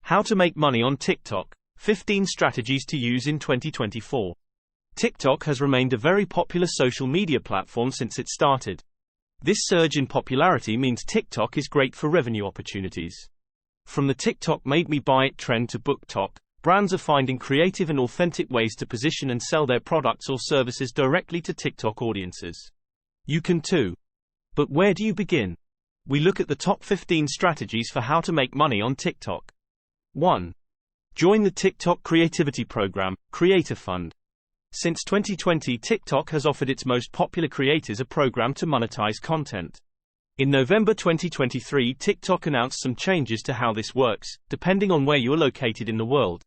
How to make money on TikTok, 15 strategies to use in 2024. TikTok has remained a very popular social media platform since it started. This surge in popularity means TikTok is great for revenue opportunities. From the TikTok made me buy it trend to BookTok, brands are finding creative and authentic ways to position and sell their products or services directly to TikTok audiences. You can too. But where do you begin? We look at the top 15 strategies for how to make money on TikTok. 1. Join the TikTok Creativity Program, Creator Fund. Since 2020, TikTok has offered its most popular creators a program to monetize content. In November 2023, TikTok announced some changes to how this works, depending on where you are located in the world.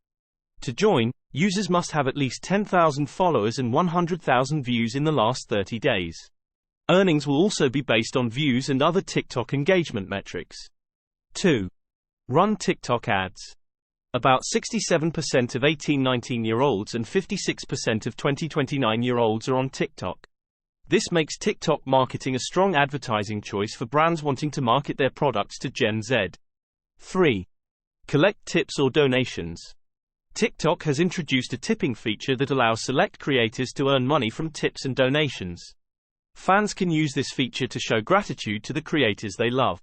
To join, users must have at least 10,000 followers and 100,000 views in the last 30 days. Earnings will also be based on views and other TikTok engagement metrics. 2. Run TikTok ads. About 67% of 18-19-year-olds and 56% of 20-29-year-olds are on TikTok. This makes TikTok marketing a strong advertising choice for brands wanting to market their products to Gen Z. 3. Collect tips or donations. TikTok has introduced a tipping feature that allows select creators to earn money from tips and donations. Fans can use this feature to show gratitude to the creators they love.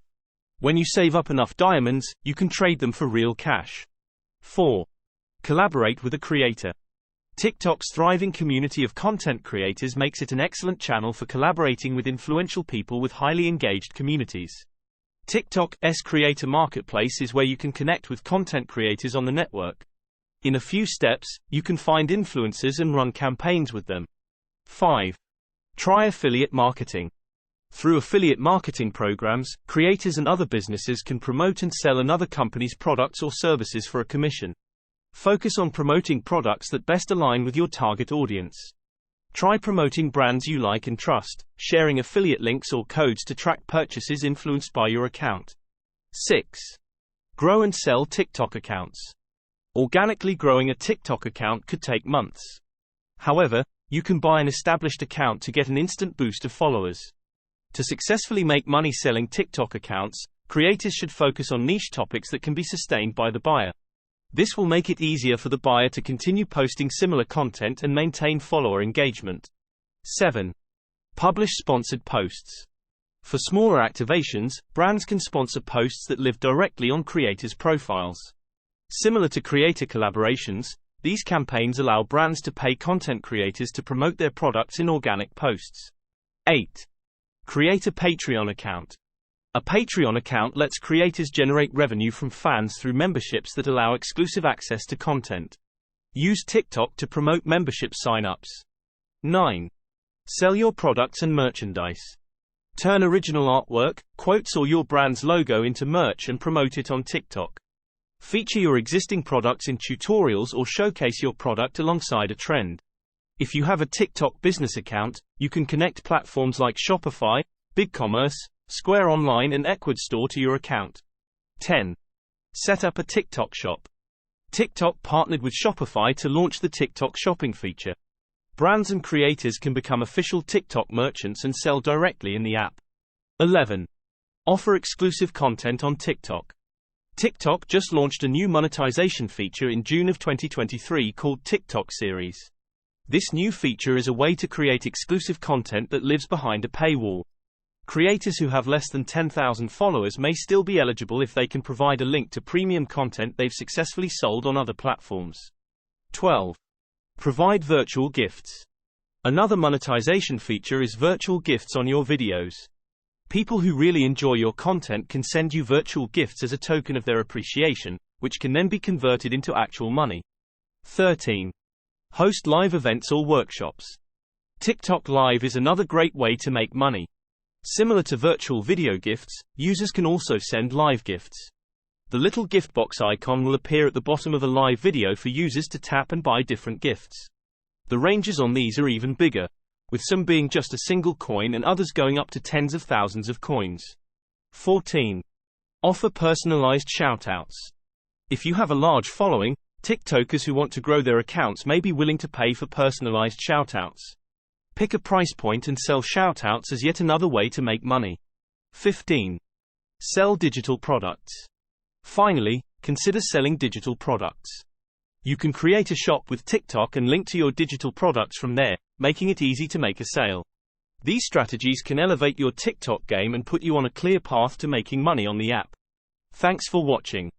When you save up enough diamonds, you can trade them for real cash. 4. Collaborate with a creator. TikTok's thriving community of content creators makes it an excellent channel for collaborating with influential people with highly engaged communities. TikTok's creator marketplace is where you can connect with content creators on the network. In a few steps, you can find influencers and run campaigns with them. 5. Try affiliate marketing. Through affiliate marketing programs, creators and other businesses can promote and sell another company's products or services for a commission. Focus on promoting products that best align with your target audience. Try promoting brands you like and trust, sharing affiliate links or codes to track purchases influenced by your account. 6. Grow and sell TikTok accounts. Organically growing a TikTok account could take months. However, you can buy an established account to get an instant boost of followers. To successfully make money selling TikTok accounts, creators should focus on niche topics that can be sustained by the buyer. This will make it easier for the buyer to continue posting similar content and maintain follower engagement. 7. Publish sponsored posts. For smaller activations, brands can sponsor posts that live directly on creators' profiles. Similar to creator collaborations, these campaigns allow brands to pay content creators to promote their products in organic posts. 8. Create a Patreon account. A Patreon account lets creators generate revenue from fans through memberships that allow exclusive access to content. Use TikTok to promote membership sign-ups. 9. Sell your products and merchandise. Turn original artwork, quotes or your brand's logo into merch and promote it on TikTok. Feature your existing products in tutorials or showcase your product alongside a trend. If you have a TikTok business account, you can connect platforms like Shopify, BigCommerce, Square Online and Ecwid Store to your account. 10. Set up a TikTok shop. TikTok partnered with Shopify to launch the TikTok shopping feature. Brands and creators can become official TikTok merchants and sell directly in the app. 11. Offer exclusive content on TikTok. TikTok just launched a new monetization feature in June of 2023 called TikTok Series. This new feature is a way to create exclusive content that lives behind a paywall. Creators who have less than 10,000 followers may still be eligible if they can provide a link to premium content they've successfully sold on other platforms. 12. Provide virtual gifts. Another monetization feature is virtual gifts on your videos. People who really enjoy your content can send you virtual gifts as a token of their appreciation, which can then be converted into actual money. 13. Host live events or workshops. TikTok Live is another great way to make money. Similar to virtual video gifts, users can also send live gifts. The little gift box icon will appear at the bottom of a live video for users to tap and buy different gifts. The ranges on these are even bigger, with some being just a single coin and others going up to tens of thousands of coins. 14. Offer personalized shoutouts. If you have a large following, TikTokers who want to grow their accounts may be willing to pay for personalized shoutouts. Pick a price point and sell shoutouts as yet another way to make money. 15. Sell digital products. Finally, consider selling digital products. You can create a shop with TikTok and link to your digital products from there, making it easy to make a sale. These strategies can elevate your TikTok game and put you on a clear path to making money on the app. Thanks for watching.